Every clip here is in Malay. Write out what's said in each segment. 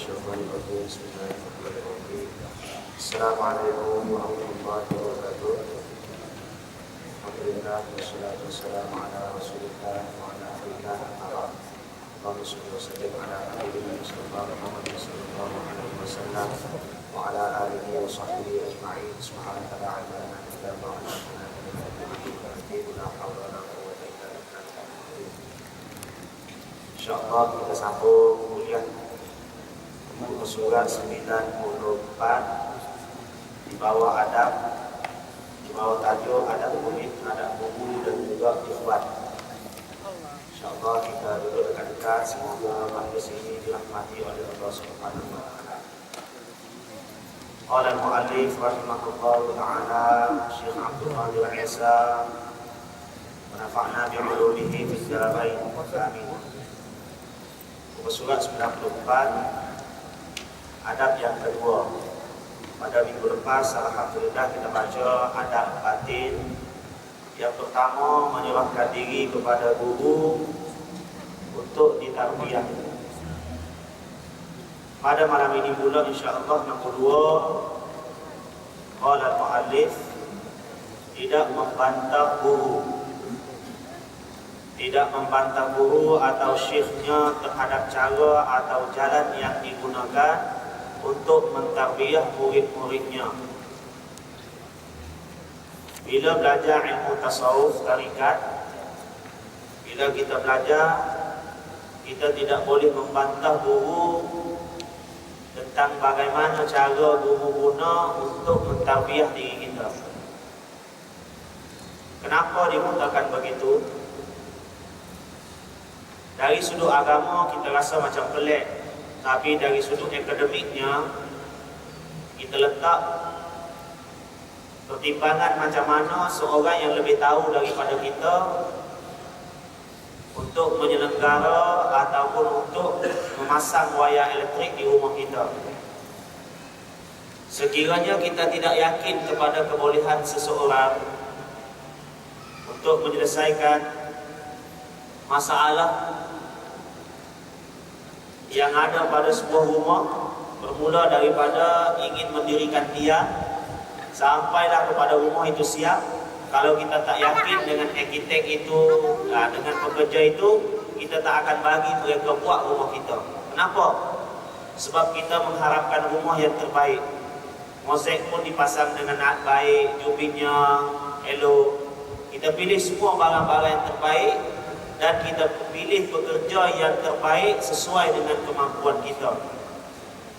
الشيطان الرجيم بسم الله الرحمن الرحيم السلام عليكم ورحمة الله وبركاته الحمد لله والصلاة والسلام على رسول الله وعلى آله وصحبه اللهم صل وسلم على نبينا المصطفى محمد صلى الله عليه وسلم وعلى آله وصحبه أجمعين سبحانك لا علم لنا إلا ما علمتنا إنك أنت العليم الحكيم لا حول ولا قوة إلا بالله. InsyaAllah kita sambung kuliah buku surat 94 di bawah adab, di bawah tajuk adab murid, adab guru dan juga ikhwan. InsyaAllah kita duduk dekat-dekat, semoga majlis ini dirahmati oleh Allah Subhanahu wa taala. Qala al-mu'allif rahimahullahu ta'ala Syekh Abdul Qadir Isa wa nafa'na bi 'ulumihi fid darain. Amin. Surat 94 adab yang kedua. Pada minggu lepas alhamdulillah kita baca adab batin. Yang pertama, menyerahkan diri kepada guru untuk ditarbiyah. Pada malam ini pula insya-Allah nombor 2, qala al-muallif, tidak membantah guru. Tidak membantah guru atau syekhnya terhadap cara atau jalan yang digunakan untuk mentarbiyah murid-muridnya. Bila belajar ilmu tasawuf tarikat, bila kita belajar, kita tidak boleh membantah guru tentang bagaimana cara guru guna untuk mentarbiyah diri kita. Kenapa dimulakan begitu? Dari sudut agama kita rasa macam pelik, tapi dari sudut akademiknya kita letak pertimbangan macam mana seorang yang lebih tahu daripada kita untuk menyelenggara ataupun untuk memasang wayar elektrik di rumah kita. Sekiranya kita tidak yakin kepada kebolehan seseorang untuk menyelesaikan masalah yang ada pada sebuah rumah, bermula daripada ingin mendirikan tiang sampailah kepada rumah itu siap. Kalau kita tak yakin dengan arkitek itu, dengan pekerja itu, kita tak akan bagi mereka buat rumah kita. Kenapa? Sebab kita mengharapkan rumah yang terbaik. Mozaik pun dipasang dengan baik, jubinnya elok. Kita pilih semua barang-barang yang terbaik dan kita pilih pekerja yang terbaik sesuai dengan kemampuan kita.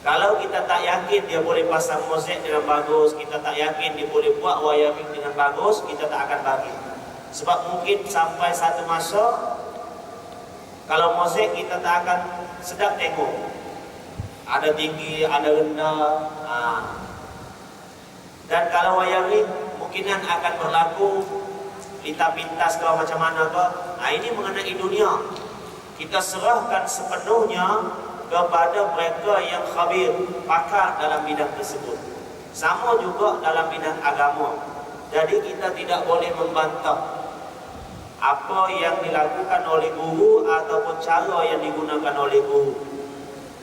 Kalau kita tak yakin dia boleh pasang mozaik dengan bagus, kita tak yakin dia boleh buat wiring dengan bagus, kita tak akan bagi. Sebab mungkin sampai satu masa, kalau mozaik kita tak akan sedap tengok. Ada tinggi, ada rendah. Dan kalau wiring mungkinan akan berlaku lita pintas kalau macam mana apa. Ini mengenai dunia. Kita serahkan sepenuhnya kepada mereka yang khabir, pakar dalam bidang tersebut. Sama juga dalam bidang agama. Jadi kita tidak boleh membantah apa yang dilakukan oleh guru ataupun cara yang digunakan oleh guru.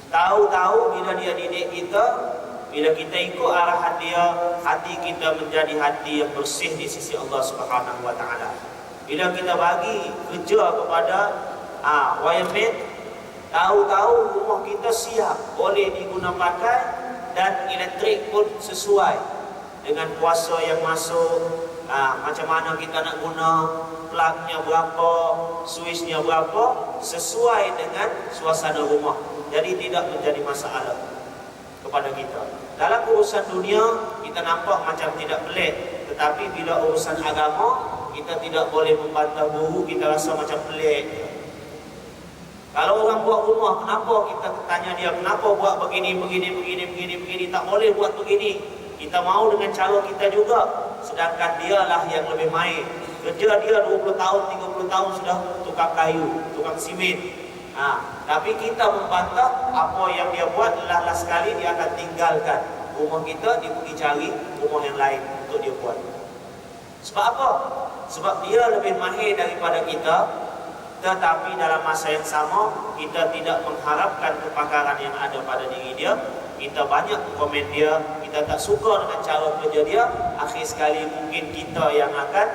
Tahu-tahu bila dia didik kita, bila kita ikut arahan dia, hati kita menjadi hati yang bersih di sisi Allah Subhanahu wa taala. Bila kita bagi kerja kepada wireman, tahu-tahu rumah kita siap, boleh digunakan pakai dan elektrik pun sesuai dengan kuasa yang masuk, macam mana kita nak guna, plugnya berapa, switchnya berapa, sesuai dengan suasana rumah. Jadi tidak menjadi masalah kepada kita. Dalam urusan dunia kita nampak macam tidak pelik, tetapi bila urusan agama kita tidak boleh membantah guru, kita rasa macam pelik. Kalau orang buat rumah, kenapa kita tanya dia, kenapa buat begini, tak boleh buat begini. Kita mau dengan cara kita juga, sedangkan dialah yang lebih main. Kerja dia 20 tahun, 30 tahun sudah tukang kayu, tukang simen. Tapi kita membantah apa yang dia buat, last sekali dia akan tinggalkan rumah kita, dia pergi cari rumah yang lain untuk dia buat. Sebab apa? Sebab dia lebih mahir daripada kita, tetapi dalam masa yang sama kita tidak mengharapkan kepakaran yang ada pada diri dia. Kita banyak komen dia, kita tak suka dengan cara kerja dia, akhir sekali mungkin kita yang akan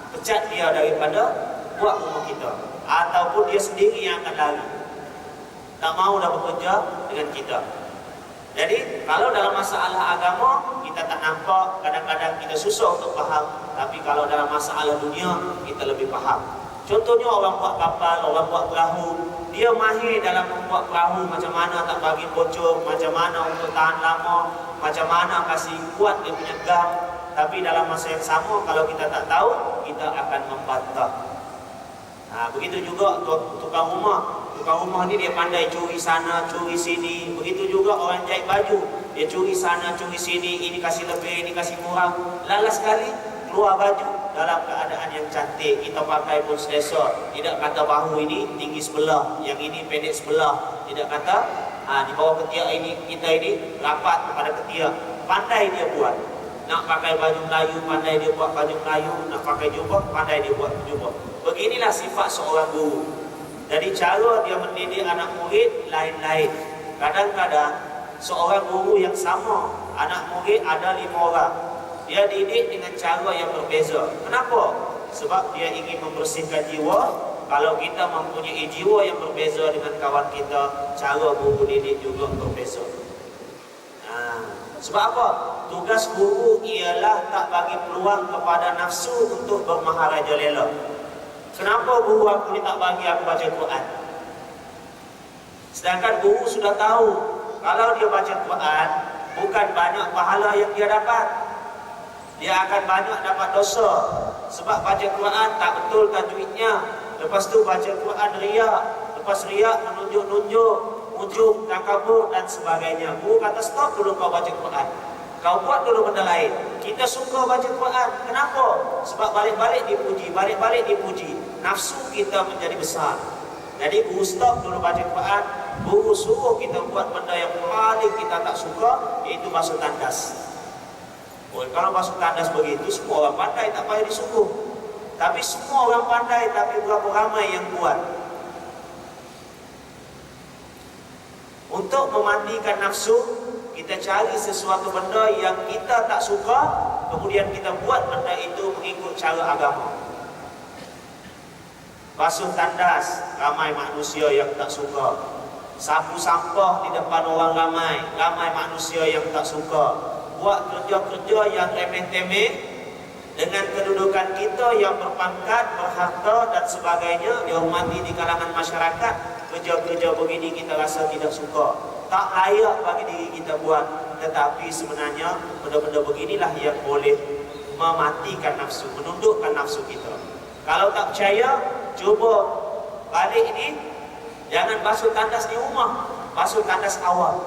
pecat dia daripada buat rumah kita, ataupun dia sendiri yang akan lari, tak mau dah bekerja dengan kita. Jadi kalau dalam masalah agama kita tak nampak, kadang-kadang kita susah untuk faham, tapi kalau dalam masalah dunia kita lebih faham. Contohnya orang buat kapal, orang buat perahu, dia mahir dalam membuat perahu, macam mana tak bagi bocor, macam mana untuk tahan lama, macam mana kasih kuat dia punya gam. Tapi dalam masa yang sama kalau kita tak tahu, kita akan membantah. Begitu juga tukang rumah. Tukang rumah ni dia pandai curi sana, curi sini. Begitu juga orang jahit baju, dia curi sana, curi sini, ini kasih lebih, ini kasih kurang. Lalas sekali keluar baju dalam keadaan yang cantik, kita pakai pun selesa. Tidak kata bahu ini tinggi sebelah, yang ini pendek sebelah. Tidak kata di bawah ketiak ini, kita ini rapat pada ketiak. Pandai dia buat. Nak pakai baju Melayu, pandai dia buat baju Melayu. Nak pakai jubah, pandai dia buat jubah. Beginilah sifat seorang guru. Jadi cara dia mendidik anak murid lain-lain. Kadang-kadang seorang guru yang sama, anak murid ada 5 orang, dia didik dengan cara yang berbeza. Kenapa? Sebab dia ingin membersihkan jiwa. Kalau kita mempunyai jiwa yang berbeza dengan kawan kita, cara guru didik juga berbeza. Sebab apa? Tugas guru ialah tak bagi peluang kepada nafsu untuk bermaharajalela. Kenapa guru aku ni tak bagi aku baca Quran? Sedangkan guru sudah tahu kalau dia baca Quran, bukan banyak pahala yang dia dapat, dia akan banyak dapat dosa. Sebab baca Quran tak betul tajwidnya. Lepas tu baca Quran riak. Lepas riak menunjuk-nunjuk, ujung, takabur dan sebagainya. Guru kata stop dulu kau baca Quran, kau buat dulu benda lain. Kita suka baca Quran. Kenapa? Sebab balik-balik dipuji, balik-balik dipuji. Nafsu kita menjadi besar. Jadi guru stop dulu baca Quran. Guru suruh kita buat benda yang paling kita tak suka, iaitu basuh tandas. Kalau basuh tandas begitu, semua orang pandai, tak payah disuruh. Tapi semua orang pandai, tapi berapa ramai yang buat? Untuk memandikan nafsu, kita cari sesuatu benda yang kita tak suka, kemudian kita buat benda itu mengikut cara agama. Basuh tandas, ramai manusia yang tak suka. Sapu sampah di depan orang ramai manusia yang tak suka. Buat kerja-kerja yang remeh-temeh dengan kedudukan kita yang berpangkat, berharta dan sebagainya, dihormati di kalangan masyarakat. Kerja-kerja begini kita rasa tidak suka, tak layak bagi diri kita buat. Tetapi sebenarnya benda-benda beginilah yang boleh mematikan nafsu, menundukkan nafsu kita. Kalau tak percaya, cuba balik ini, jangan basuh tandas di rumah, basuh tandas awal,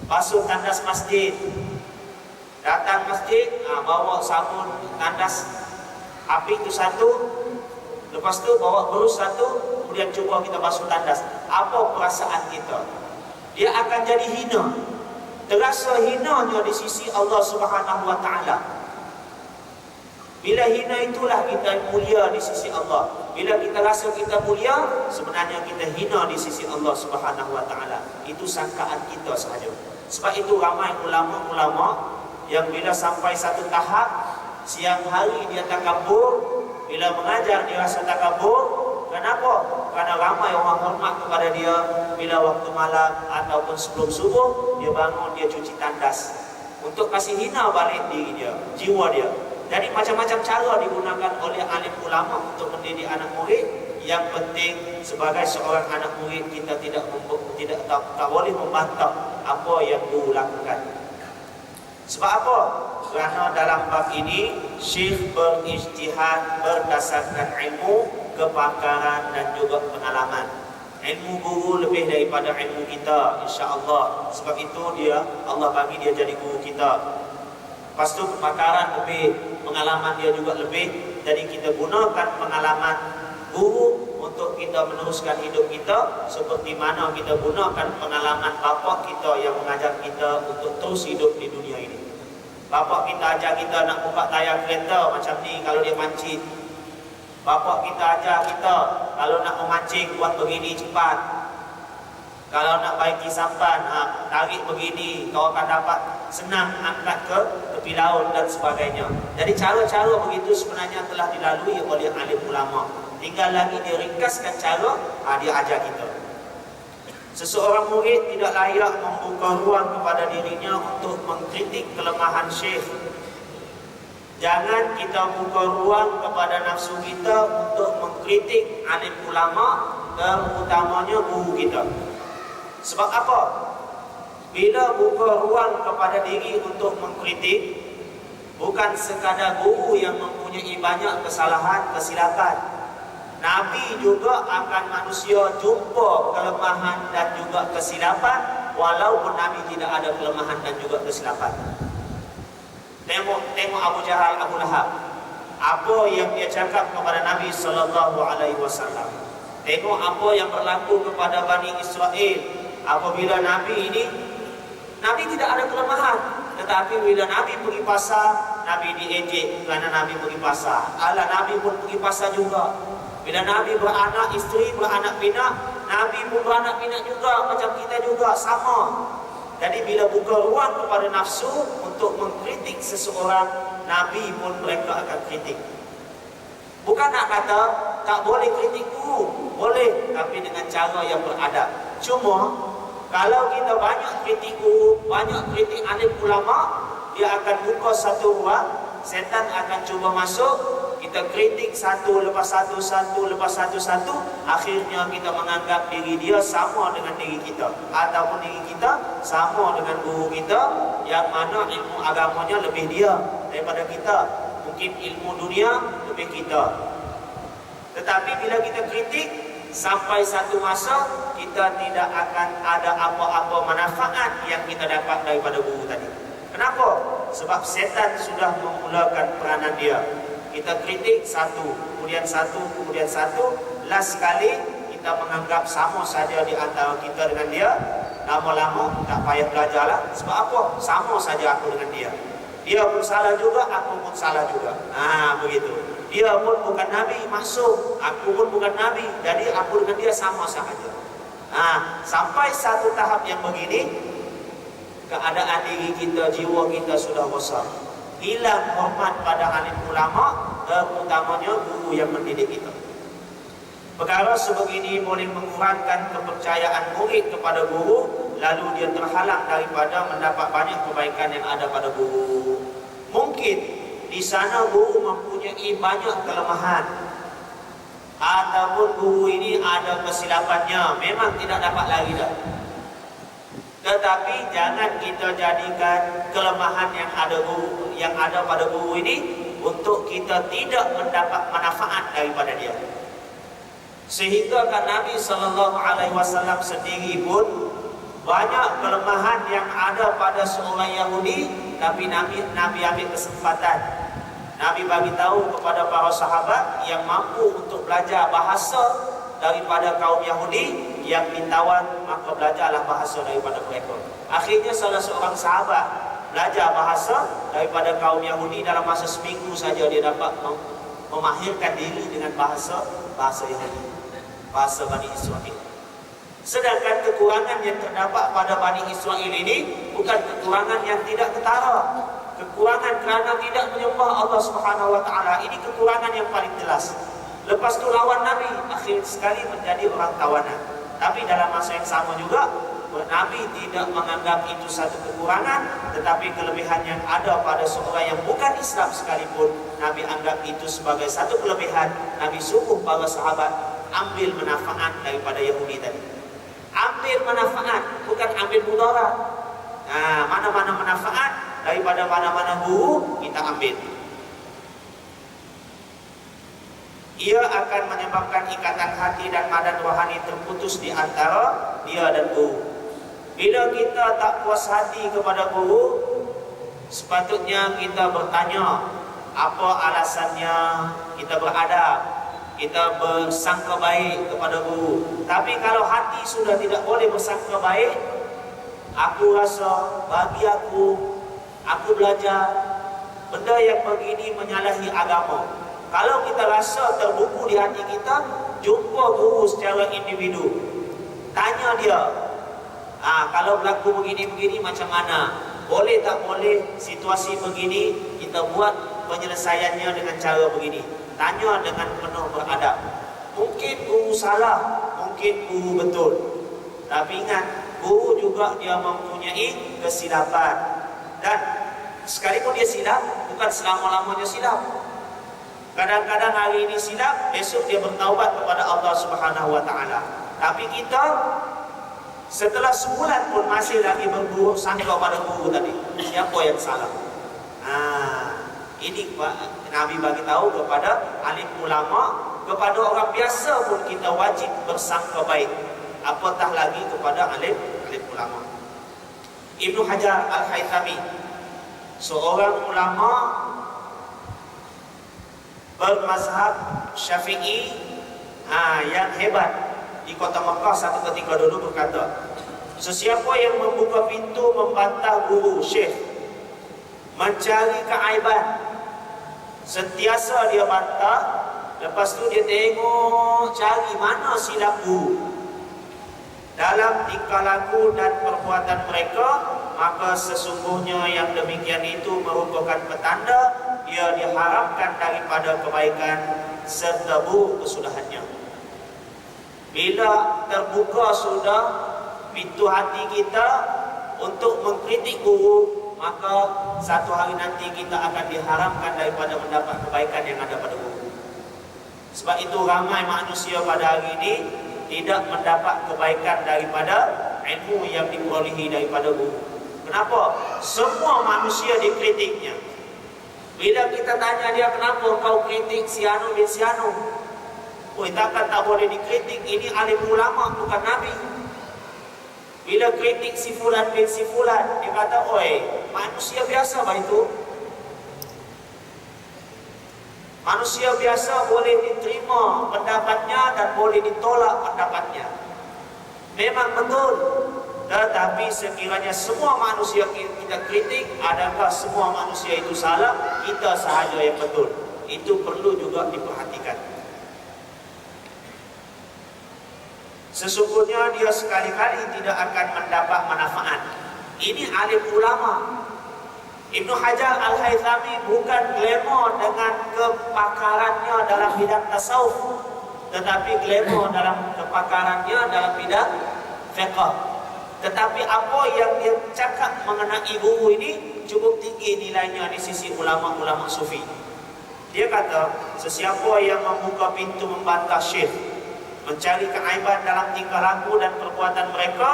basuh tandas masjid. Datang masjid, bawa sabun tandas api itu satu, lepas tu bawa berus satu, kemudian cuba kita basuh tandas. Apa perasaan kita? Dia akan jadi hina, terasa hinanya di sisi Allah Subhanahu wa Ta'ala. Bila hina itulah kita mulia di sisi Allah. Bila kita rasa kita mulia, sebenarnya kita hina di sisi Allah Subhanahu wa Ta'ala. Itu sangkaan kita sahaja. Sebab itu ramai ulama-ulama yang bila sampai satu tahap, siang hari dia takabur, bila mengajar dia rasa takabur. Kenapa? Karena ramai orang hormat kepada dia. Bila waktu malam ataupun sebelum subuh, dia bangun, dia cuci tandas untuk kasih hina balik diri dia, jiwa dia. Jadi macam-macam cara digunakan oleh alim ulama untuk mendidik anak murid. Yang penting sebagai seorang anak murid, kita tidak boleh membantah apa yang guru lakukan. Sebab apa? Kerana dalam bab ini Syekh berijtihad berdasarkan ilmu, kepakaran dan juga pengalaman. Ilmu guru lebih daripada ilmu kita, insya-Allah. Sebab itu Allah bagi dia jadi guru kita. Lepas tu kepakaran lebih, pengalaman dia juga lebih. Jadi kita gunakan pengalaman guru untuk kita meneruskan hidup kita, seperti mana kita gunakan pengalaman bapa kita yang mengajar kita untuk terus hidup di dunia ini. Bapa kita ajar kita nak buka tayar kereta macam ni, kalau dia mancit Bapak kita ajar kita, kalau nak memancing buat begini cepat. Kalau nak baiki sampan, tarik begini, kau akan dapat senang angkat ke tepi laut dan sebagainya. Jadi cara-cara begitu sebenarnya telah dilalui oleh alim ulama. Tinggal lagi dia ringkaskan cara, dia ajar kita. Seseorang murid tidak layak membuka ruang kepada dirinya untuk mengkritik kelemahan syekh. Jangan kita buka ruang kepada nafsu kita untuk mengkritik alim ulama, terutamanya guru kita. Sebab apa? Bila buka ruang kepada diri untuk mengkritik, bukan sekadar guru yang mempunyai banyak kesalahan, kesilapan. Nabi juga akan manusia jumpa kelemahan dan juga kesilapan, walaupun Nabi tidak ada kelemahan dan juga kesilapan. Tengok Abu Jahal, Abu Lahab. Apa yang dia cakap kepada Nabi sallallahu alaihi wasallam. Tengok apa yang berlaku kepada Bani Israel. Apabila Nabi tidak ada kelemahan, tetapi bila Nabi pergi pasar, Nabi diejek kerana Nabi pergi pasar. Nabi pun pergi pasar juga. Bila Nabi beranak isteri, beranak pinak, Nabi pun beranak pinak juga, macam kita juga, sama. Jadi bila buka ruang kepada nafsu untuk mengkritik seseorang, Nabi pun mereka akan kritik. Bukan nak kata tak boleh kritik guru, boleh, tapi dengan cara yang beradab. Cuma kalau kita banyak kritik guru, banyak kritik alim ulama, dia akan buka satu ruang, setan akan cuba masuk. Kita kritik satu lepas satu, akhirnya kita menganggap diri dia sama dengan diri kita, ataupun diri kita sama dengan guru kita, yang mana ilmu agamanya lebih dia daripada kita, mungkin ilmu dunia lebih kita. Tetapi bila kita kritik, sampai satu masa kita tidak akan ada apa-apa manfaat yang kita dapat daripada guru tadi. Kenapa? Sebab setan sudah memulakan peranan dia. Kita kritik satu, kemudian satu, last sekali kita menganggap sama saja di antara kita dengan dia. Lama-lama tak payah belajar lah. Sebab apa? Sama saja aku dengan dia. Dia pun salah juga, aku pun salah juga. Begitu. Dia pun bukan Nabi, masuk. Aku pun bukan Nabi, jadi aku dengan dia sama saja. Sampai satu tahap yang begini, keadaan diri kita, jiwa kita sudah rosak. Hilang hormat pada alim ulama, terutamanya guru yang mendidik kita. Perkara sebegini boleh mengurangkan kepercayaan murid kepada guru, lalu dia terhalang daripada mendapat banyak kebaikan yang ada pada guru. Mungkin di sana guru mempunyai banyak kelemahan, ataupun guru ini ada kesilapannya, memang tidak dapat lari dah. Tetapi jangan kita jadikan kelemahan yang ada pada guru ini untuk kita tidak mendapat manfaat daripada dia. Sehingga kan Nabi SAW sendiri pun banyak kelemahan yang ada pada seorang Yahudi, tapi Nabi ambil kesempatan. Nabi bagi tahu kepada para sahabat yang mampu untuk belajar bahasa daripada kaum Yahudi, yang ditawan, maka belajarlah bahasa daripada mereka. Akhirnya salah seorang sahabat belajar bahasa daripada kaum Yahudi. Dalam masa seminggu saja dia dapat memahirkan diri dengan bahasa Yahudi, bahasa Bani Israel. Sedangkan kekurangan yang terdapat pada Bani Israel ini bukan kekurangan yang tidak ketara, kekurangan kerana tidak menyembah Allah Subhanahu Wa Taala. Ini kekurangan yang paling jelas. Lepas tu lawan Nabi, akhir sekali menjadi orang tawanan. Tapi dalam masa yang sama juga, Nabi tidak menganggap itu satu kekurangan, tetapi kelebihan yang ada pada seorang yang bukan Islam sekalipun, Nabi anggap itu sebagai satu kelebihan. Nabi suruh para sahabat ambil manfaat daripada Yahudi tadi. Ambil manfaat, bukan ambil mudarat. Mana-mana manfaat daripada mana-mana guru kita ambil. Ia akan menyebabkan ikatan hati dan badan rohani terputus di antara dia dan guru. Bila kita tak puas hati kepada guru, sepatutnya kita bertanya apa alasannya, kita beradab, kita bersangka baik kepada guru. Tapi kalau hati sudah tidak boleh bersangka baik, aku rasa bagi aku belajar benda yang begini menyalahi agama. Kalau kita rasa terbuku di hati kita, jumpa guru secara individu, tanya dia, kalau berlaku begini-begini macam mana, boleh tak boleh situasi begini, kita buat penyelesaiannya dengan cara begini. Tanya dengan penuh beradab. Mungkin guru salah, mungkin guru betul, tapi ingat, guru juga dia mempunyai kesilapan, dan sekalipun dia silap, bukan selama-lamanya silap. Kadang-kadang hari ini silap, besok dia bertaubat kepada Allah Subhanahu wa taala. Tapi kita setelah sebulan pun masih lagi berburuk sangka pada guru tadi. Siapa yang salah? Ini Nabi bagi tahu kepada alim ulama, kepada orang biasa pun kita wajib bersangka baik, apatah lagi kepada alim ulama. Ibnu Hajar Al-Haythami, seorang ulama bermazhab Syafi'i yang hebat di kota Makkah satu ketika dulu, berkata, sesiapa yang membuka pintu membantah guru syekh, mencari keaiban, sentiasa dia bantah, lepas tu dia tengok cari mana silap guru dalam tingkah laku dan perbuatan mereka, maka sesungguhnya yang demikian itu merupakan petanda dia diharamkan daripada kebaikan serta buruk kesudahannya. Bila terbuka sudah pintu hati kita untuk mengkritik guru, maka satu hari nanti kita akan diharamkan daripada mendapat kebaikan yang ada pada guru. Sebab itu ramai manusia pada hari ini tidak mendapat kebaikan daripada ilmu yang diperolehi daripada guru. Kenapa? Semua manusia dikritiknya. Bila kita tanya dia, kenapa kau kritik si Anu bin si Anu? Takkan tak boleh dikritik, ini alim ulama bukan Nabi. Bila kritik si fulan bin si fulan, dia kata, manusia biasa bah itu. Manusia biasa boleh diterima pendapatnya dan boleh ditolak pendapatnya. Memang betul. Tetapi sekiranya semua manusia kita kritik, adakah semua manusia itu salah? Kita sahaja yang betul. Itu perlu juga diperhatikan. Sesungguhnya dia sekali-kali tidak akan mendapat manfaat. Ini alim ulama. Ibnu Hajar Al-Haythami bukan glamour dengan kepakarannya dalam bidang tasawuf, tetapi glamour dalam kepakarannya dalam bidang fiqh. Tetapi apa yang dia cakap mengenai guru ini cukup tinggi nilainya di sisi ulama-ulama sufi. Dia kata, sesiapa yang membuka pintu membantah syekh, mencari keaiban dalam tingkah laku dan perbuatan mereka,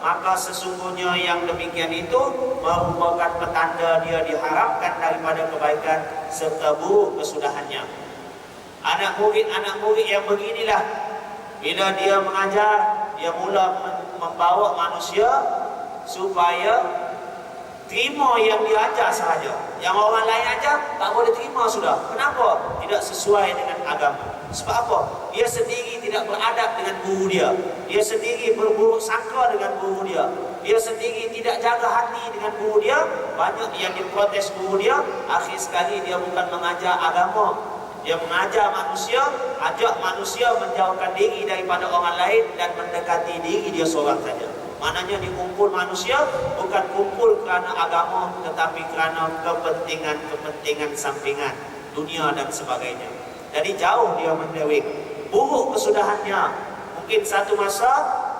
maka sesungguhnya yang demikian itu merupakan petanda dia diharamkan daripada kebaikan serta buruk kesudahannya. Anak murid yang beginilah, bila dia mengajar, dia mula membawa manusia supaya terima yang dia ajar sahaja. Yang orang lain ajar tak boleh terima sudah. Kenapa? Tidak sesuai dengan agama. Sebab apa? Dia sendiri tidak beradab dengan guru dia. Dia sendiri berburuk sangka dengan guru dia. Dia sendiri tidak jaga hati dengan guru dia. Banyak yang diprotes guru dia. Akhir sekali dia bukan mengajar agama, dia mengajar manusia, ajak manusia menjauhkan diri daripada orang lain dan mendekati diri dia seorang saja. Maknanya dikumpul manusia bukan kumpul kerana agama, tetapi kerana kepentingan sampingan, dunia dan sebagainya. Jadi jauh dia mendewek. Buruk kesudahannya. Mungkin satu masa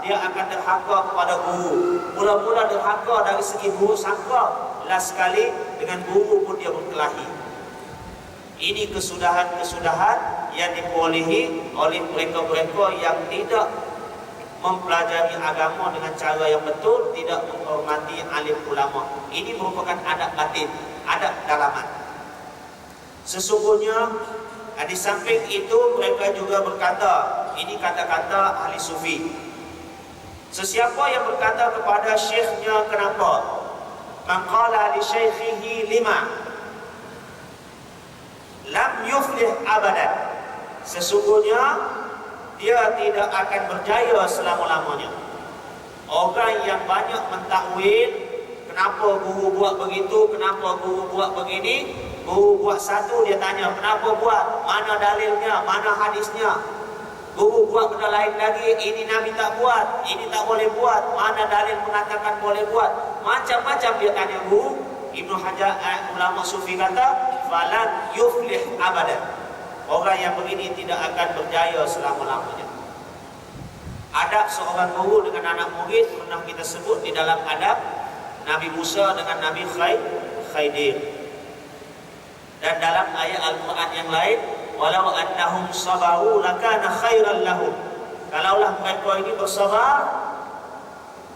dia akan derhaka kepada guru. Mula-mula derhaka dari segi buruk sangka, last sekali dengan guru pun dia berkelahi. Ini kesudahan-kesudahan yang diperolehi oleh mereka-mereka yang tidak mempelajari agama dengan cara yang betul, tidak menghormati alim ulama. Ini merupakan adab batin, adab dalaman. Sesungguhnya di samping itu mereka juga berkata, ini kata-kata ahli sufi, sesiapa yang berkata kepada syekhnya kenapa, man qala li syaikhihi lima lam yuflih abadan, sesungguhnya dia tidak akan berjaya selama-lamanya. Orang yang banyak mentakwil kenapa guru buat begitu, kenapa guru buat begini. Guru buat satu, dia tanya kenapa buat, mana dalilnya, mana hadisnya. Guru buat benda lain lagi, ini Nabi tak buat, ini tak boleh buat, mana dalil mengatakan boleh buat. Macam-macam dia tanya guru. Ibnu Hajar, ulama sufi kata, falan yuflih abadan. Orang yang begini tidak akan berjaya selama-lamanya. Adab seorang guru dengan anak murid pernah kita sebut di dalam adab Nabi Musa dengan Nabi Khidir. Dan dalam ayat Al-Quran yang lain, walau annahum sabaru lakana khairan lahum. Kalaulah mereka ini bersabar,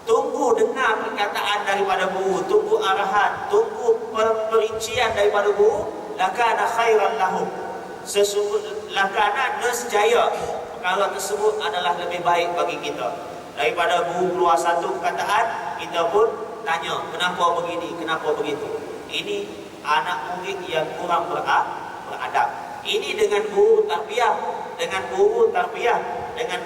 tunggu dengar perkataan daripada guru, tunggu arahan, tunggu perincian daripada guru, lakana khairan lahum. Lakana nescaya perkara tersebut adalah lebih baik bagi kita. Daripada guru keluar satu perkataan, kita pun tanya kenapa begini, kenapa begitu. Ini anak murid yang kurang beradab. Ini dengan guru tarbiyah, dengan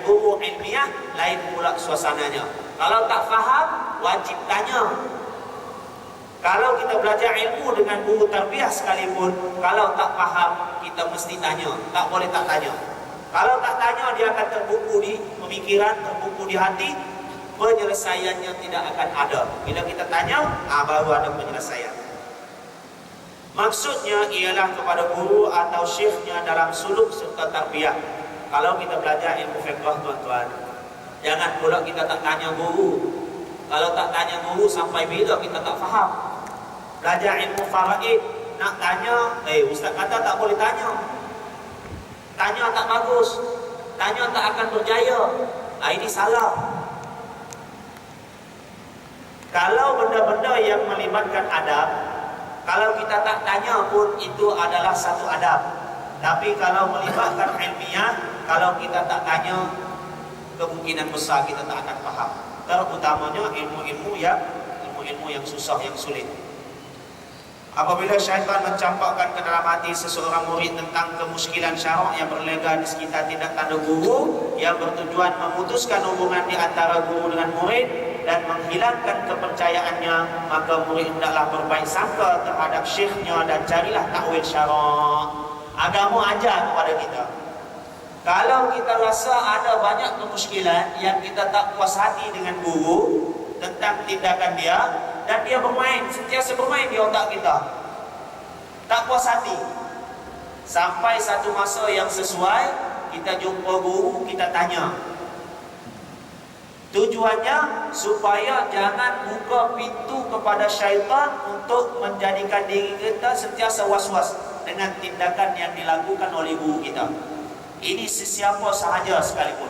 guru ilmiah lain pula suasananya. Kalau tak faham, wajib tanya. Kalau kita belajar ilmu dengan guru tarbiyah sekalipun, kalau tak faham, kita mesti tanya. Tak boleh tak tanya. Kalau tak tanya, dia akan terbuku di pemikiran, terbuku di hati, penyelesaiannya tidak akan ada. Bila kita tanya, baru ada penyelesaian. Maksudnya ialah kepada guru atau syekhnya dalam suluk serta tarbiyah. Kalau kita belajar ilmu fiqh, tuan-tuan, jangan pula kita tak tanya guru. Kalau tak tanya guru, sampai bila kita tak faham. Belajar ilmu faraid, nak tanya, ustaz kata tak boleh tanya. Tanya tak bagus, tanya tak akan berjaya. Ini salah. Kalau benda-benda yang melibatkan adab, kalau kita tak tanya pun itu adalah satu adab. Tapi kalau melibatkan ilmiah, kalau kita tak tanya, kemungkinan besar kita tak akan faham. Terutamanya ilmu-ilmu yang susah, yang sulit. Apabila syaitan mencampakkan ke dalam hati seseorang murid tentang kemuskilan syarak yang berlega di sekitar tindak tanduk guru yang bertujuan memutuskan hubungan di antara guru dengan murid dan menghilangkan kepercayaannya, maka murid hendaklah berbaik sangka terhadap syekhnya dan carilah takwil syarak. Agama ajar kepada kita. Kalau kita rasa ada banyak kemuskilan yang kita tak puas hati dengan guru tentang tindakan dia, dan dia sentiasa bermain di otak kita, tak puas hati, sampai satu masa yang sesuai, kita jumpa guru, kita tanya. Tujuannya supaya jangan buka pintu kepada syaitan untuk menjadikan diri kita sentiasa was-was dengan tindakan yang dilakukan oleh guru kita. Ini sesiapa sahaja sekalipun.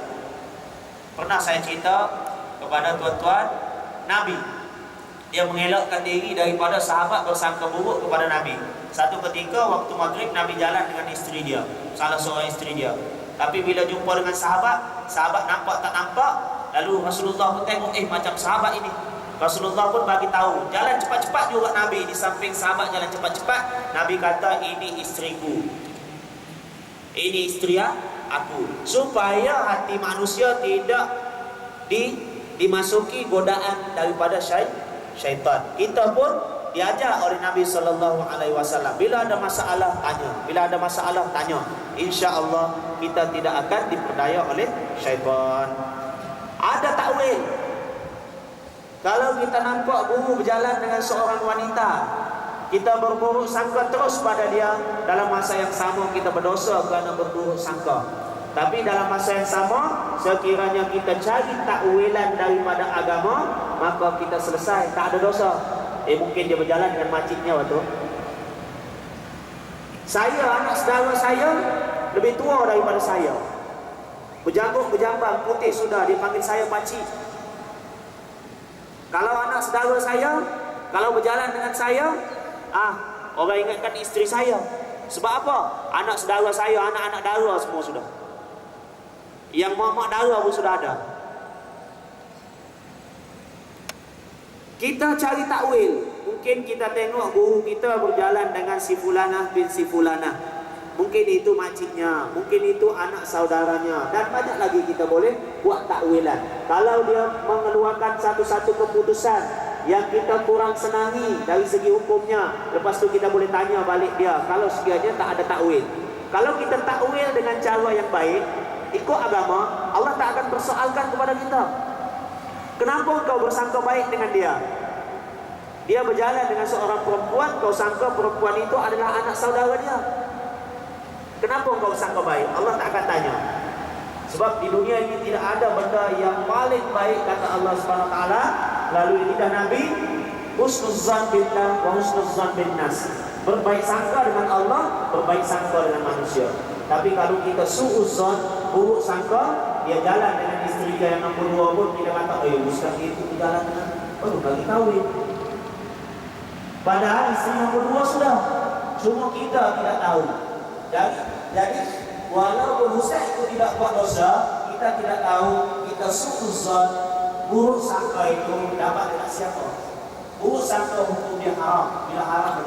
Pernah saya cerita kepada tuan-tuan, Nabi, dia mengelakkan diri daripada sahabat bersangka buruk kepada Nabi. Satu ketika waktu maghrib, Nabi jalan dengan isteri dia, salah seorang isteri dia. Tapi bila jumpa dengan sahabat nampak tak nampak, lalu Rasulullah pun tengok, macam sahabat ini. Rasulullah pun bagi tahu, jalan cepat-cepat juga Nabi. Di samping sahabat jalan cepat-cepat, Nabi kata, ini istriku, ini istri aku, supaya hati manusia tidak dimasuki godaan daripada syaitan. Kita pun diajar oleh Nabi SAW, bila ada masalah tanya, bila ada masalah tanya. Insya-Allah kita tidak akan diperdaya oleh syaitan. Ada takwil. Kalau kita nampak guru berjalan dengan seorang wanita, kita berburuk sangka terus pada dia, dalam masa yang sama kita berdosa kerana berburuk sangka. Tapi dalam masa yang sama, sekiranya kita cari takwilan daripada agama, maka kita selesai, tak ada dosa. Mungkin dia berjalan dengan makciknya waktu. Saya, anak saudara saya lebih tua daripada saya, berjanggut, berjambang, putih sudah, dia panggil saya pakcik. Kalau anak saudara saya, kalau berjalan dengan saya, orang ingatkan isteri saya. Sebab apa? Anak saudara saya, anak-anak dara semua sudah. Yang mak-mak dara pun sudah ada. Kita cari takwil. Mungkin kita tengok guru kita berjalan dengan si fulanah bin si fulanah. Mungkin itu makciknya, mungkin itu anak saudaranya, dan banyak lagi kita boleh buat takwilan. Kalau dia mengeluarkan satu-satu keputusan yang kita kurang senangi dari segi hukumnya, lepas tu kita boleh tanya balik dia kalau sekiranya tak ada takwil. Kalau kita takwil dengan cara yang baik, ikut agama, Allah tak akan persoalkan kepada kita. Kenapa kau bersangka baik dengan dia? Dia berjalan dengan seorang perempuan, kau sangka perempuan itu adalah anak saudara dia. Kenapa kau sangka baik? Allah tak akan tanya. Sebab di dunia ini tidak ada benda yang paling baik, kata Allah SWT lalu lidah Nabi, husnuzzan billah wa husnuzzan bin nas. Berbaik sangka dengan Allah, berbaik sangka dengan manusia. Tapi kalau kita suuzzan, buruk sangka, dia jalan dengan isteri dia yang 62 pun kita kata, ustaz itu jalan dengan bagi kahwin. Padahal isteri 62 sudah, cuma kita tidak tahu. Jadi walaupun ustaz itu tidak buat dosa, kita tidak tahu, kita suuzzan, buruk sangka itu dapat dengan siapa? Buruk sangka hukum dia haram. Bila haram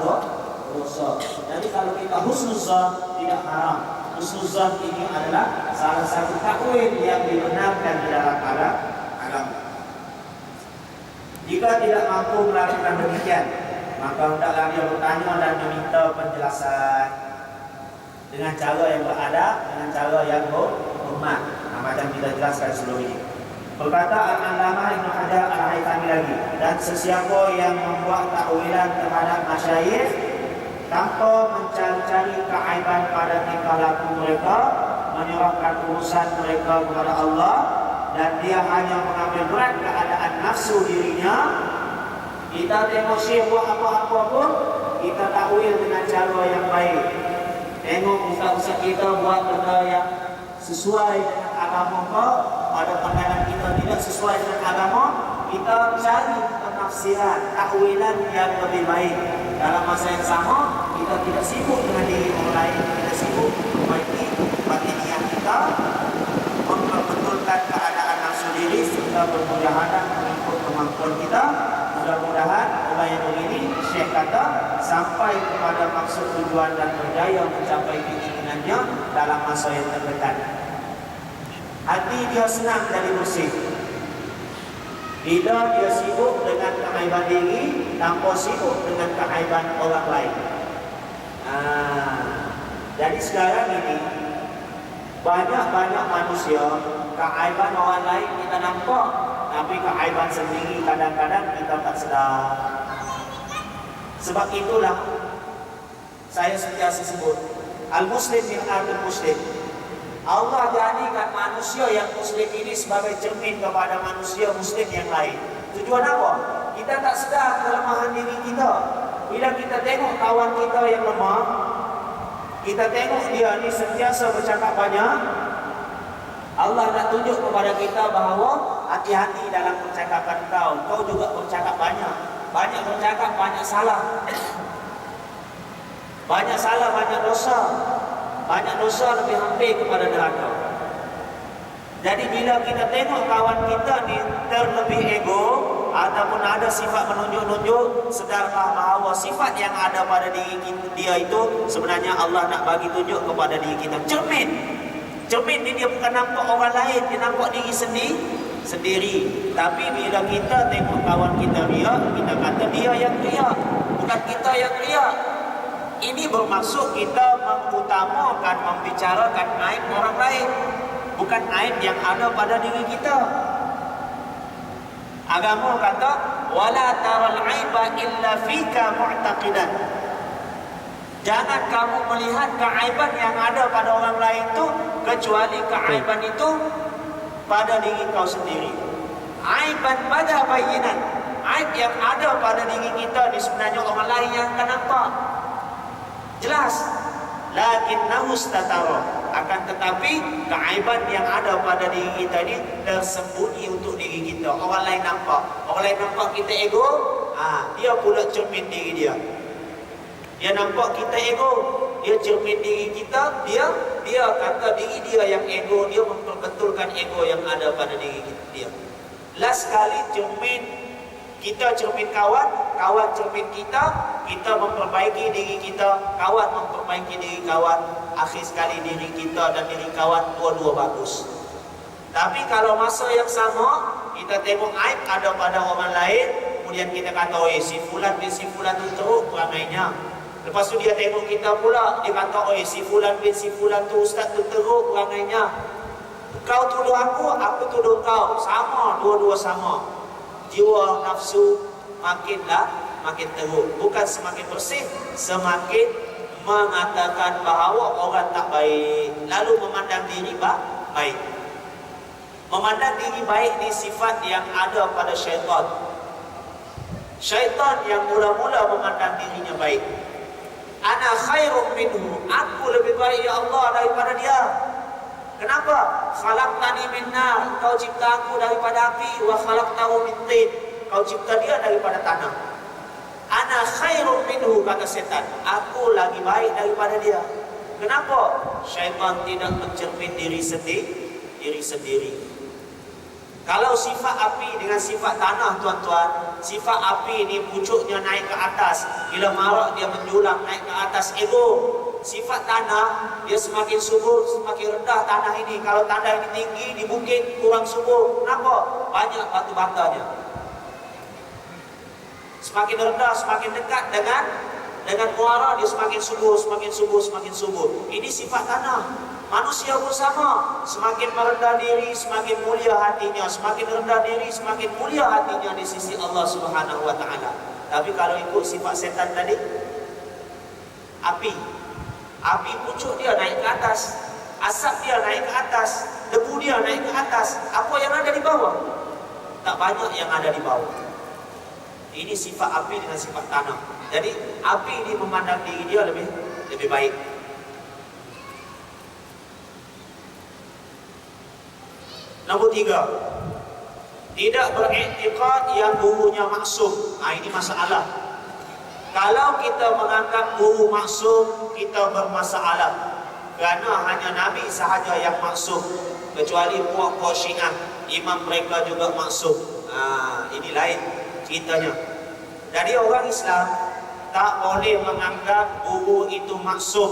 dosa. Jadi kalau kita husnuzan tidak haram. Husnuzan ini adalah salah satu takwil yang dibenarkan di dalam agama. Jika tidak mampu melakukan demikian, maka hendaklah dia bertanya dan meminta penjelasan dengan cara yang beradab, dengan cara yang hormat. Macam kita jelaskan sebelum ini. Berkata Al-Allamah Ibnu Hajar Al-Haythami lagi, dan sesiapa yang membuat takwilan terhadap masyayikh tanpa mencari-cari keaiban pada tingkah laku mereka, menyerahkan urusan mereka kepada Allah, dan dia hanya mengambil berat keadaan nafsu dirinya. Kita tengok syekh buat apa-apa pun, kita takwil dengan cara yang baik. Tengok ustaz-ustaz kita buat benda yang sesuai dengan agama kau, pada pandangan kita tidak sesuai dengan agama, kita cari penafsiran, takwilan yang lebih baik. Dalam masa yang sama, kita tidak sibuk dengan diri orang lain, kita sibuk memperbaiki batiniah kita, memperbetulkan keadaan nafsu diri, serta bermujahadah mengikut kemampuan kita. Mudah-mudahan orang yang begini, Syekh kata, sampai kepada maksud tujuan dan berjaya mencapai keinginannya dalam masa yang terdekat. Hati dia senang jadi bersih. Bila dia sibuk dengan keaiban diri, tanpa sibuk dengan keaiban orang lain. Jadi sekarang ini banyak manusia, keaiban orang lain kita nampak, tapi keaiban sendiri kadang-kadang kita tak sedar. Sebab itulah saya sentiasa sebut al-muslim mir'atul muslim. Allah jadikan manusia yang muslim ini sebagai cermin kepada manusia muslim yang lain. Tujuan apa? Kita tak sedar kelemahan diri kita. Bila kita tengok kawan kita yang lemah, kita tengok dia ni sentiasa bercakap banyak, Allah nak tunjuk kepada kita bahawa hati-hati dalam percakapan kau. Kau juga bercakap banyak. Banyak bercakap, banyak salah. Banyak salah, banyak dosa. Banyak dosa lebih hampir kepada neraka. Jadi bila kita tengok kawan kita ni terlebih ego ataupun ada sifat menunjuk-nunjuk, sedarlah bahawa sifat yang ada pada diri dia itu sebenarnya Allah nak bagi tunjuk kepada diri kita. Cermin ni dia bukan nampak orang lain, dia nampak diri sendiri. Tapi bila kita tengok kawan kita riak, kita kata dia yang riak, bukan kita yang riak. Ini bermaksud kita mengutamakan, membicarakan aib orang lain, bukan aib yang ada pada diri kita. Agama kata wala taral aiba illa fika mu'taqidan. Jangan kamu melihat keaiban yang ada pada orang lain itu kecuali keaiban itu pada diri kau sendiri. Aiban pada bayinan, aib yang ada pada diri kita ni sebenarnya orang lain yang akan nampak. Jelas. Lakinnahu statara. Akan tetapi keaiban yang ada pada diri kita ni tersembunyi untuk diri kita. Orang lain nampak. Orang lain nampak kita ego, dia pula cermin diri dia. Dia nampak kita ego, dia cermin diri kita, dia kata diri dia yang ego, dia memperbetulkan ego yang ada pada diri dia. Last kali cermin kita, cermin kawan, kawan cermin kita memperbaiki diri kita, kawan memperbaiki diri kawan. Akhir sekali diri kita dan diri kawan dua-dua bagus. Tapi kalau masa yang sama kita tengok aib ada pada orang lain, kemudian kita kata, si fulan bin si fulan tu teruk perangainya. Lepas tu dia tengok kita pula, dia kata, si fulan bin si fulan tu ustaz tu teruk perangainya. Kau tuduh aku tuduh kau. Sama, dua-dua sama. Jiwa nafsu makin teruk. Bukan semakin bersih, semakin mengatakan bahawa orang tak baik, lalu memandang diri baik. Memandang diri baik ni sifat yang ada pada syaitan. Syaitan yang mula-mula memandang dirinya baik. Ana khairum minhu, aku lebih baik ya Allah daripada dia. Kenapa? Khalaqtani min nar, kau cipta aku daripada api, wa khalaqtahu min tin, kau cipta dia daripada tanah. Ana khairum minhu, kata setan, aku lagi baik daripada dia. Kenapa? Syaitan tidak mencermin diri sendiri. Kalau sifat api dengan sifat tanah, tuan-tuan, sifat api ni pucuknya naik ke atas, bila marah dia menjulang naik ke atas ego. Sifat tanah, dia semakin subur, semakin rendah tanah ini. Kalau tanah ini tinggi, di bukit kurang subur. Kenapa? Banyak batu batanya. Semakin rendah, semakin dekat dengan muara, dia semakin subur. Ini sifat tanah. Manusia pun sama, semakin merendah diri, semakin mulia hatinya, semakin rendah diri, semakin mulia hatinya di sisi Allah Subhanahu wa taala. Tapi kalau ikut sifat setan tadi, api pucuk dia naik ke atas, asap dia naik ke atas, debu dia naik ke atas. Apa yang ada di bawah? Tak banyak yang ada di bawah. Ini sifat api dengan sifat tanah. Jadi api ini memandang diri dia lebih baik. Nombor 3, tidak beriktikad yang gurunya maksum. Ini masalah. Kalau kita menganggap guru maksum, kita bermasalah. Kerana hanya Nabi sahaja yang maksum. Kecuali puak-puak Syiah, imam mereka juga maksum. Ini lain ceritanya. Jadi orang Islam tak boleh menganggap guru itu maksum.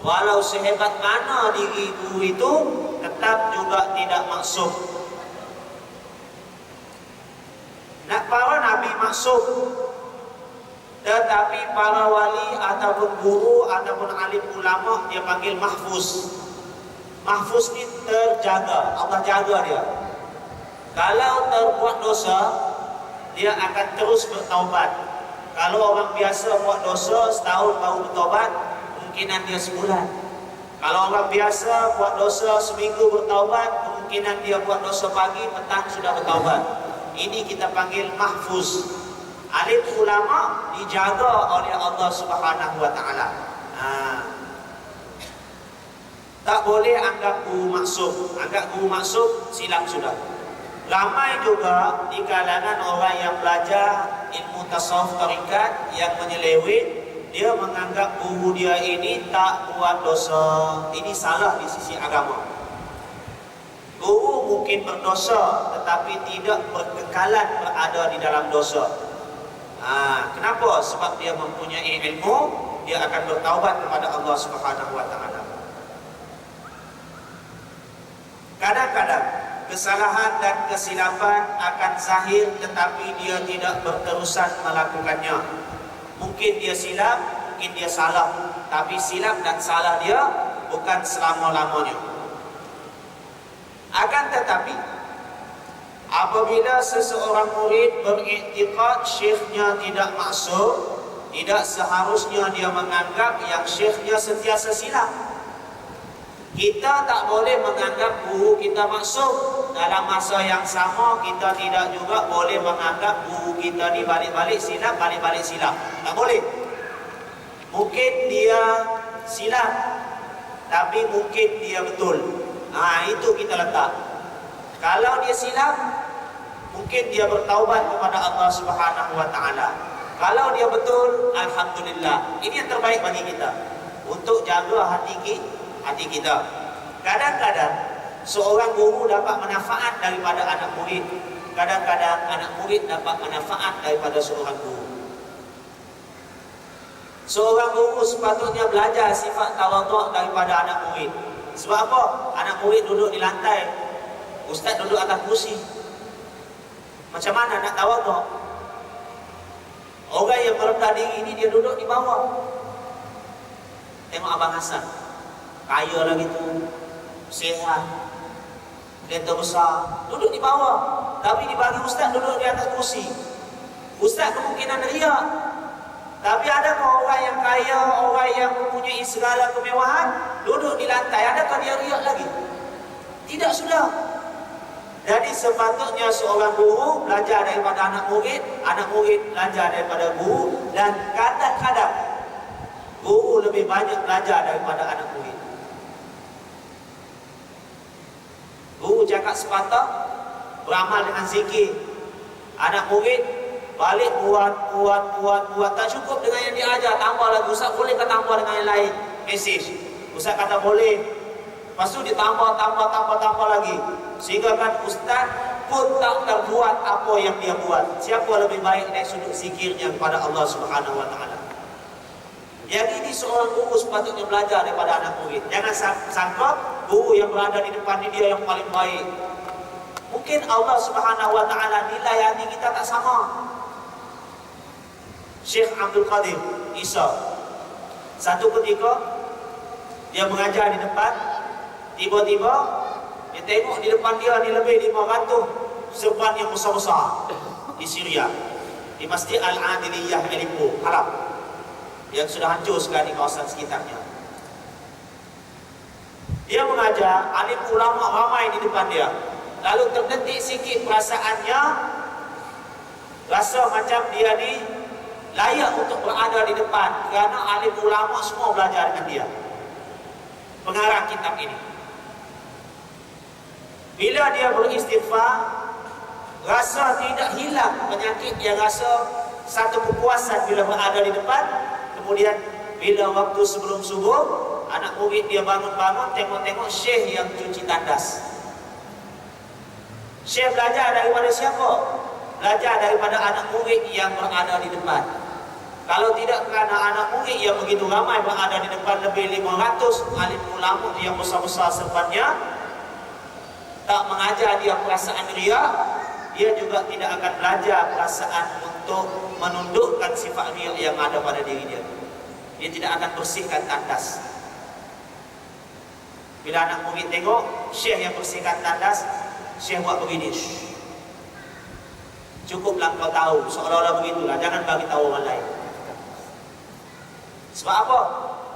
Walau sehebat mana diri guru itu, tetap juga tidak maksum. Para nabi maksum, tetapi para wali ataupun guru ataupun alim ulama dia panggil mahfuz. Mahfuz ni terjaga, Allah jaga dia. Kalau terbuat dosa, dia akan terus bertaubat. Kalau orang biasa buat dosa setahun baru bertaubat, kemungkinan dia sebulan. Kalau orang biasa buat dosa seminggu bertaubat, kemungkinan dia buat dosa pagi, petang sudah bertaubat. Ini kita panggil mahfuz. Alim ulama dijaga oleh Allah Subhanahu wa taala. Tak boleh anggap guru maksum. Anggap guru maksum, silap sudah. Ramai juga di kalangan orang yang belajar ilmu tasawuf tarikat yang menyeleweng, dia menganggap guru dia ini tak buat dosa. Ini salah di sisi agama. Guru mungkin berdosa, tetapi tidak berkekalan berada di dalam dosa. Kenapa? Sebab dia mempunyai ilmu, dia akan bertaubat kepada Allah Subhanahu wa taala. Kadang-kadang kesalahan dan kesilapan akan zahir, tetapi dia tidak berterusan melakukannya. Mungkin dia silap, mungkin dia salah, tapi silap dan salah dia bukan selama-lamanya. Akan tetapi, apabila seseorang murid beriktikad syekhnya tidak maksum, tidak seharusnya dia menganggap yang syekhnya sentiasa silap. Kita tak boleh menganggap guru kita maksum. Dalam masa yang sama, kita tidak juga boleh menganggap guru kita ni balik-balik silap, balik-balik silap. Tak boleh. Mungkin dia silap, tapi mungkin dia betul. Itu kita letak. Kalau dia silap, mungkin dia bertaubat kepada Allah Subhanahu wa taala. Kalau dia betul, alhamdulillah. Ini yang terbaik bagi kita untuk jaga hati kita. Kadang-kadang seorang guru dapat manfaat daripada anak murid. Kadang-kadang anak murid dapat manfaat daripada seorang guru. Seorang guru sepatutnya belajar sifat tawaduk daripada anak murid. Sebab apa? Anak murid duduk di lantai, ustaz duduk atas kursi. Macam mana nak tawaduk? Orang yang merendah diri ini dia duduk di bawah. Tengok Abang Hasan, kaya lagi tu, sehat, kereta besar, duduk di bawah. Tapi dibagi ustaz duduk di atas kursi. Ustaz kemungkinan riak. Tapi adakah orang yang kaya, orang yang mempunyai segala kemewahan, duduk di lantai, adakah dia riak lagi? Tidak, sudah. Jadi sepatutnya seorang guru belajar daripada anak murid belajar daripada guru, dan kadang-kadang guru lebih banyak belajar daripada anak murid. Guru cakap sepatah, beramal dengan zikir. Anak murid balik buat, tak cukup dengan yang diajar, tambah lagi. Ustaz bolehkah tambah dengan yang lain? Mesej. Ustaz kata boleh. Lepas tu ditambah lagi. Sehingga kan ustaz pun tak buat apa yang dia buat. Siapa lebih baik dari sudut zikirnya kepada Allah Subhanahu Wa Taala? Yang ini seorang guru sepatutnya belajar daripada anak murid. Jangan sangka guru yang berada di depan ini dia yang paling baik. Mungkin Allah Subhanahu Wa Taala nilai hati kita tak sama. Syekh Abdul Qadir Isa, satu ketika dia mengajar di depan, tiba-tiba dia tengok di depan dia ni lebih 500 serban yang besar-besar di Syria, di Masjid Al-Adiliyah Aleppo, Arab, yang sudah hancur sekarang di kawasan sekitarnya. Dia mengajar, alim ulama ramai di depan dia. Lalu terdetik sikit perasaannya, rasa macam dia ni layak untuk berada di depan, kerana alim ulama semua belajar dengan dia, pengarang kitab ini. Bila dia beristighfar, rasa tidak hilang penyakit, dia rasa satu kepuasan bila berada di depan. Kemudian bila waktu sebelum subuh, anak murid dia bangun-bangun, tengok-tengok syekh yang cuci tandas. Syekh belajar daripada siapa? Belajar daripada anak murid yang berada di depan. Kalau tidak kerana anak murid yang begitu ramai berada di depan, lebih 500 alim ulama yang besar-besar serbannya, tak mengajar dia perasaan riak, dia juga tidak akan belajar perasaan untuk menundukkan sifat riak yang ada pada diri dia. Dia tidak akan bersihkan tandas. Bila anak murid tengok syekh yang bersihkan tandas, syekh buat begini, cukuplah kau tahu, seolah-olah begitulah, jangan bagi tahu orang lain. Sebab apa?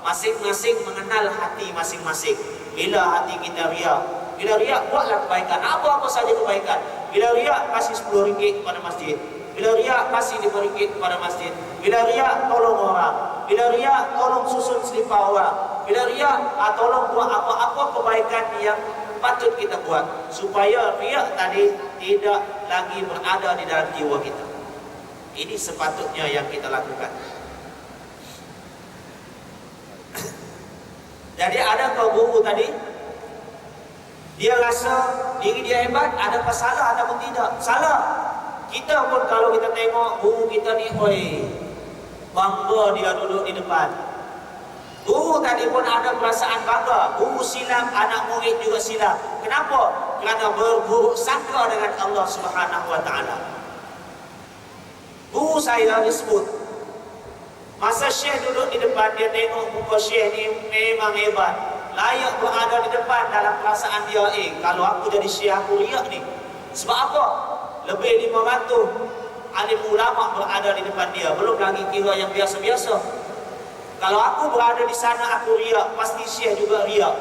Masing-masing mengenal hati masing-masing. Bila hati kita riak, bila riak buatlah kebaikan, apa-apa saja kebaikan. Bila riak kasih RM10 kepada masjid, bila riak kasih RM5 kepada masjid, bila riak tolong orang, bila riak tolong susun selipar orang, bila riak tolong buat apa-apa kebaikan yang patut kita buat, supaya riak tadi tidak lagi berada di dalam jiwa kita. Ini sepatutnya yang kita lakukan. Jadi ada kau guru tadi, dia rasa diri dia hebat, adakah salah ataupun tidak? Salah. Kita pun kalau kita tengok guru kita ni, oi, bangga dia duduk di depan. Guru tadi pun ada perasaan bangga. Guru silap, anak murid juga silap. Kenapa? Kerana berburuk sangka dengan Allah Subhanahu Wa Taala. Guru saya disebut, masa syekh duduk di depan, dia tengok muka syekh ni memang hebat, layak berada di depan. Dalam perasaan dia, kalau aku jadi syekh aku riak ni. Sebab apa? Lebih 500 alim ulama berada di depan dia, belum lagi kira yang biasa-biasa. Kalau aku berada di sana aku riak, pasti syekh juga riak.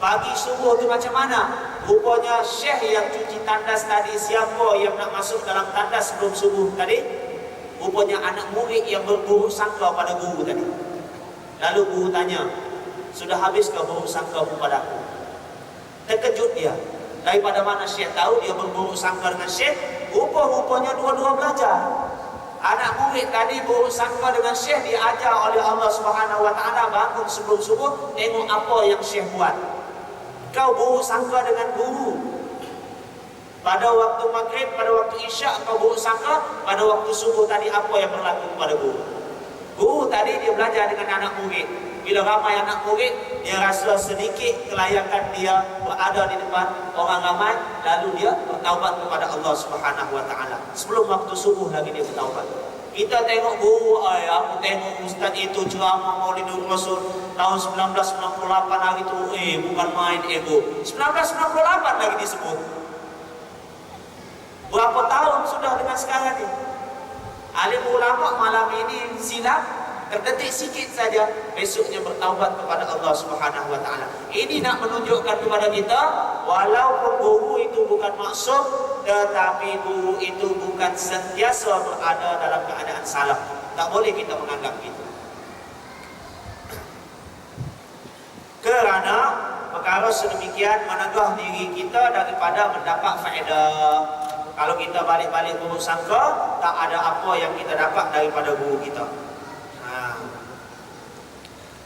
Pagi subuh tu macam mana? Rupanya syekh yang cuci tandas tadi, siapa yang nak masuk dalam tandas sebelum subuh tadi? Rupanya anak murid yang berburuk sangka pada guru tadi. Lalu guru tanya, sudah habiskah buruk sangka kepada aku? Terkejut dia. Daripada mana syekh tahu dia berburuk sangka dengan syekh? Rupanya dua-dua belajar. Anak murid tadi buruk sangka dengan syekh, diajar oleh Allah Subhanahu Wa Taala, bangun sebelum subuh, tengok apa yang syekh buat. Kau buruk sangka dengan guru. Pada waktu maghrib, pada waktu isyak kau buruk sangka, pada waktu subuh tadi apa yang berlaku kepada guru? Guru tadi dia belajar dengan anak murid. Bila ramai anak murid, dia rasa sedikit kelayakan dia berada di depan orang ramai, lalu dia bertaubat kepada Allah Subhanahu Wa Taala. Sebelum waktu subuh lagi dia bertaubat. Kita tengok guru, aku tengok ustaz itu ceramah Maulidul Rasul tahun 1998 hari itu, bukan main ego. 1998 lagi disebut. Berapa tahun sudah dengan sekarang ni? Alim ulama malam ini silap, terdetik sikit saja, besoknya bertaubat kepada Allah Subhanahu wa taala. Ini nak menunjukkan kepada kita, walaupun guru itu bukan maksum, tetapi guru itu bukan sentiasa berada dalam keadaan salah. Tak boleh kita menganggap itu. Kerana perkara sedemikian menegah diri kita daripada mendapat faedah. Kalau kita balik-balik buruk sangka, tak ada apa yang kita dapat daripada guru kita.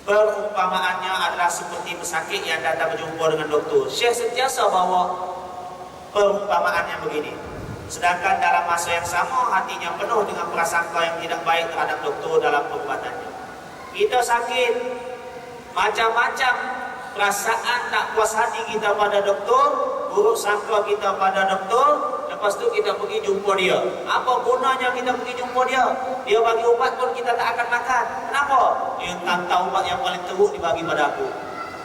Perumpamaannya adalah seperti pesakit yang datang berjumpa dengan doktor. Syekh sentiasa bawa perumpamaannya begini. Sedangkan dalam masa yang sama, hatinya penuh dengan prasangka yang tidak baik terhadap doktor dalam pengobatannya. Kita sakit, macam-macam perasaan tak puas hati kita pada doktor, buruk sangka kita pada doktor. Lepas tu kita pergi jumpa dia. Apa gunanya kita pergi jumpa dia? Dia bagi ubat pun kita tak akan makan. Kenapa? Dia tantang ubat yang paling teruk dibagi pada aku.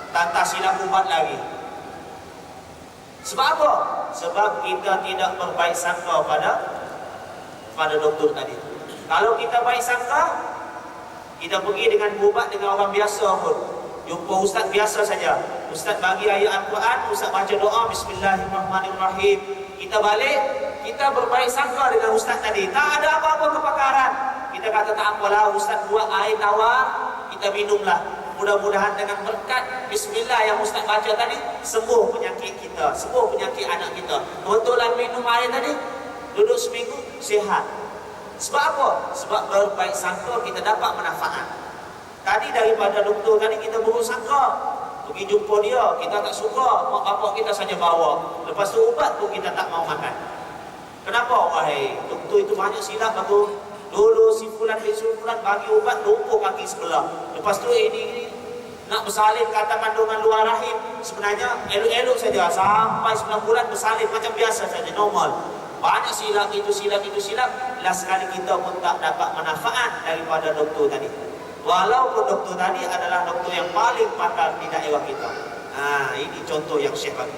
Tantang silap ubat lagi. Sebab apa? Sebab kita tidak berbaik sangka pada doktor tadi. Kalau kita baik sangka, kita pergi dengan ubat dengan orang biasa pun. Jumpa ustaz biasa saja. Ustaz bagi ayat Al-Quran, ustaz baca doa Bismillahirrahmanirrahim. Kita balik, kita berbaik sangka dengan ustaz tadi. Tak ada apa-apa kepakaran. Kita kata tak apalah, ustaz buat air tawar, kita minumlah. Mudah-mudahan dengan berkat Bismillah yang ustaz baca tadi, sembuh penyakit kita, sembuh penyakit anak kita. Kebetulan minum air tadi, duduk seminggu, sihat. Sebab apa? Sebab berbaik sangka kita dapat manfaat. Tadi daripada doktor tadi kita buruk sangka. Pergi jumpa dia, kita tak suka, mak bapak kita saja bawa. Lepas tu ubat pun kita tak mau makan. Kenapa? Doktor itu banyak silap aku. Dulu si fulan bagi ubat lumpuh kaki sebelah. Lepas tu ini nak bersalin kata kandungan luar rahim. Sebenarnya elok-elok saja sampai 9 bulan bersalin macam biasa saja, normal. Banyak silap itu silap. Last sekali kita pun tak dapat manfaat daripada doktor tadi. Walaupun doktor tadi adalah doktor yang paling pakar di daerah kita. Ini contoh yang Syekh bagi.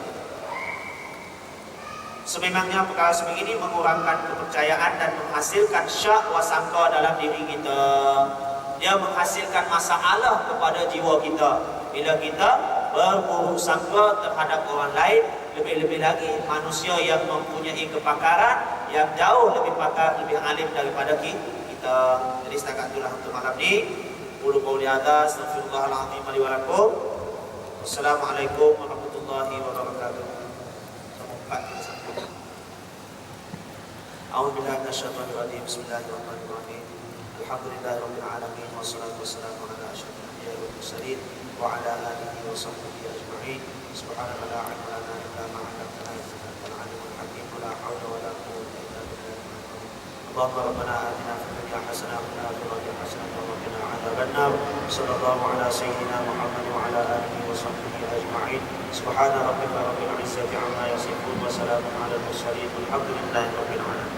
Sememangnya perkara sebegini mengurangkan kepercayaan dan menghasilkan syak wasangka dalam diri kita. Dia menghasilkan masalah kepada jiwa kita. Bila kita berburuk sangka terhadap orang lain, lebih-lebih lagi manusia yang mempunyai kepakaran yang jauh lebih pakar, lebih alim daripada kita. Jadi setakat itulah untuk malam ini. Qulu qawli hadza astaghfirullahalazim li wa lakum. Wassalamualaikum warahmatullahi wabarakatuh. A'udzu billahi minasyaitonir rajim. Bismillahirrahmanirrahim. Alhamdulillahirabbil alamin wassalatu wassalamu ala asyrofil anbiya'i wal mursalin wa ala alihi wa sahbihi ajma'in. Subhanaka la 'ilma lana illa ma 'allamtana innaka antal 'alimul hakim. La haula wa la quwwata illa billah. Allahumma rabbana atina fid dunya hasanah wa fil akhirati hasanah wa qina adzaban nar. Sallallahu ala sayyidina Muhammad wa ala alihi wa sahbihi ajma'in. Subhana rabbika rabbil 'izzati 'amma yasifun wa salamun 'alal mursalin. Walhamdulillahi rabbil 'alamin.